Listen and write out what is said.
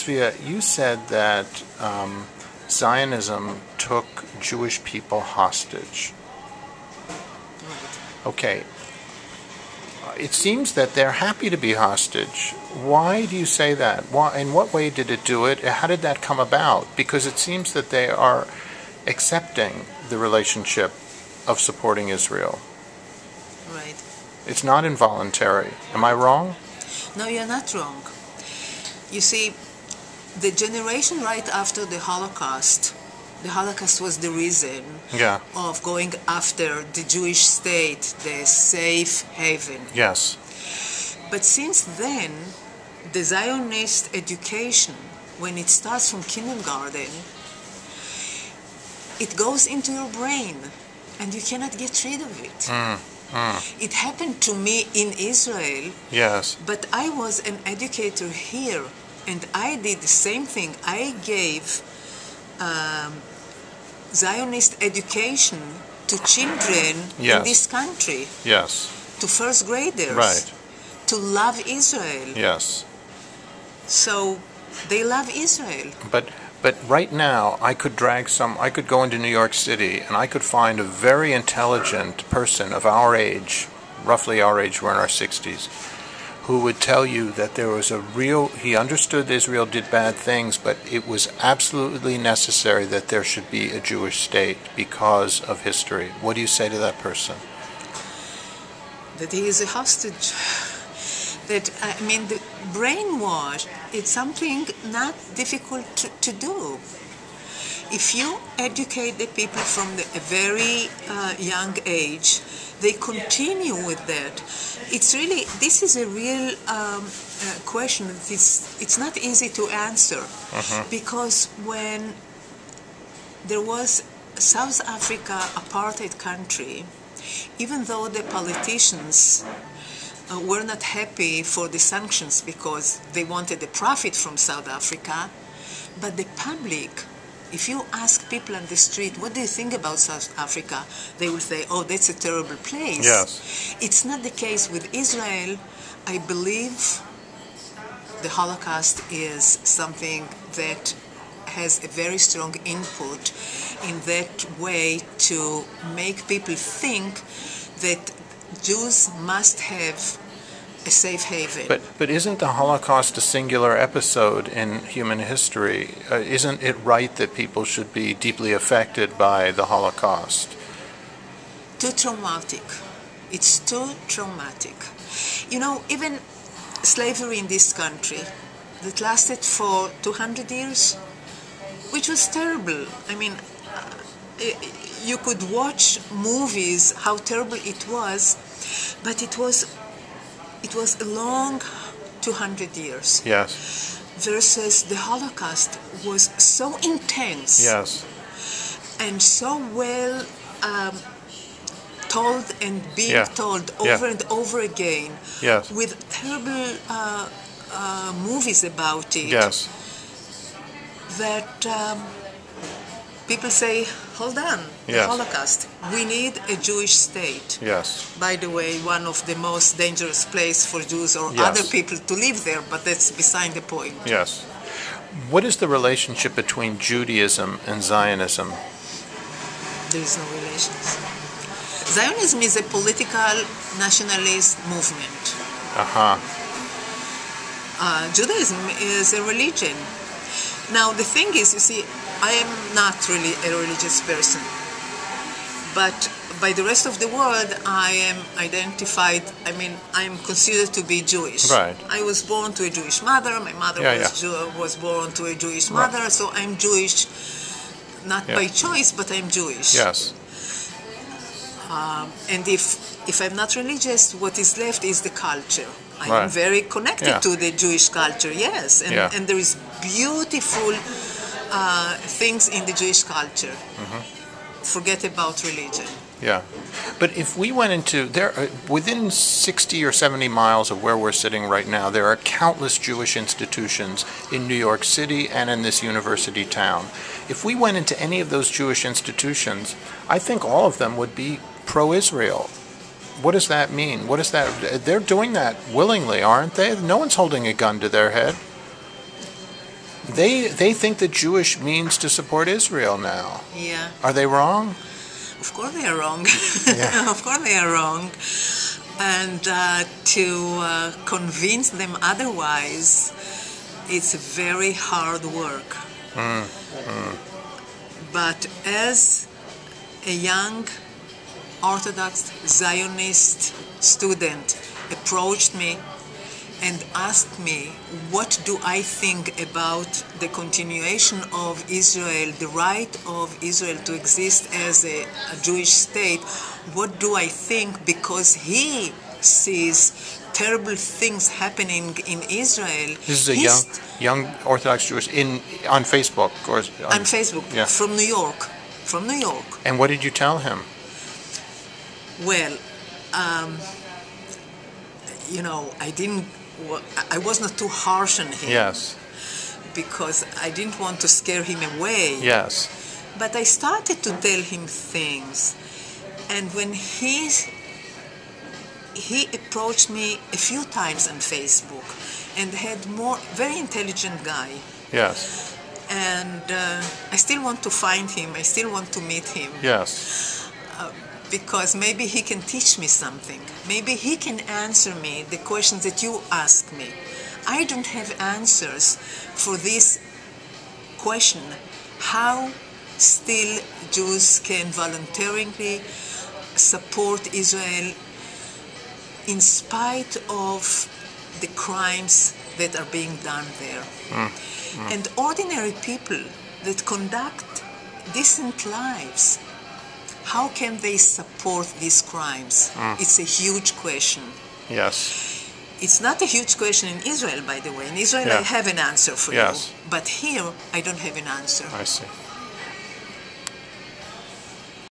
Tzvia, you said that Zionism took Jewish people hostage. Okay. It seems that they're happy to be hostage. Why do you say that? Why, in what way did it do it? How did that come about? Because it seems that they are accepting the relationship of supporting Israel. Right. It's not involuntary. Am I wrong? No, you're not wrong. You see, the generation right after the Holocaust was the reason of going after the Jewish state, the safe haven. Yes. But since then, the Zionist education, when it starts from kindergarten, it goes into your brain, and you cannot get rid of it. It happened to me in Israel. Yes. But I was an educator here, and I did the same thing. I gave Zionist education to children in this country. Yes. To first graders. Right. To love Israel. Yes. So they love Israel. But right now, I could go into New York City, and I could find a very intelligent person of our age, roughly our age, we're in our 60s, who would tell you that there was he understood Israel did bad things, but it was absolutely necessary that there should be a Jewish state because of history. What do you say to that person? That he is a hostage. That, the brainwash, it's something not difficult to do. If you educate the people from a very young age, they continue with that. This is a real question. It's not easy to answer, because when there was South Africa apartheid country, even though the politicians were not happy for the sanctions because they wanted the profit from South Africa, but the public, if you ask people on the street, what do you think about South Africa? They will say, oh, that's a terrible place. Yes. It's not the case with Israel. I believe the Holocaust is something that has a very strong input in that way to make people think that Jews must have a safe haven. But isn't the Holocaust a singular episode in human history? Isn't it right that people should be deeply affected by the Holocaust? Too traumatic. It's too traumatic. Even slavery in this country that lasted for 200 years, which was terrible. You could watch movies how terrible it was, but it was a long 200 years. Yes. Versus the Holocaust was so intense. Yes. And so well told and being told over and over again. Yes. With terrible movies about it. Yes. That people say, hold on, the Holocaust. We need a Jewish state. Yes. By the way, one of the most dangerous places for Jews or other people to live there, but that's beside the point. Yes. What is the relationship between Judaism and Zionism? There is no relations. Zionism is a political nationalist movement. Judaism is a religion. Now, the thing is, you see, I am not really a religious person, but by the rest of the world, I am identified, I am considered to be Jewish. Right. I was born to a Jewish mother, my mother was born to a Jewish mother, so I'm Jewish, not by choice, but I'm Jewish. Yes. And if I'm not religious, what is left is the culture. I am very connected to the Jewish culture, yes, and there is beautiful things in the Jewish culture. Forget about religion. Yeah. But if we went into within 60 or 70 miles of where we're sitting right now, there are countless Jewish institutions in New York City and in this university town. If we went into any of those Jewish institutions, I think all of them would be pro-Israel. What does that mean? What is that? They're doing that willingly, aren't they? No one's holding a gun to their head. They think that Jewish means to support Israel now. Yeah. Are they wrong? Of course they are wrong. Yeah. Of course they are wrong. And to convince them otherwise, it's very hard work. But as a young Orthodox Zionist student approached me and asked me, what do I think about the continuation of Israel, the right of Israel to exist as a Jewish state? What do I think? Because he sees terrible things happening in Israel. This is a young Orthodox Jewish on Facebook or on Facebook, yeah. From New York. From New York. And what did you tell him? Well, I was not too harsh on him. Yes. Because I didn't want to scare him away. Yes. But I started to tell him things. And when he approached me a few times on Facebook and very intelligent guy. Yes. And I still want to find him. I still want to meet him. Yes. Because maybe he can teach me something. Maybe he can answer me the questions that you ask me. I don't have answers for this question, how still Jews can voluntarily support Israel in spite of the crimes that are being done there. And ordinary people that conduct decent lives, how can they support these crimes? It's a huge question. Yes. It's not a huge question in Israel, by the way. In Israel, I have an answer for you. But here, I don't have an answer. I see.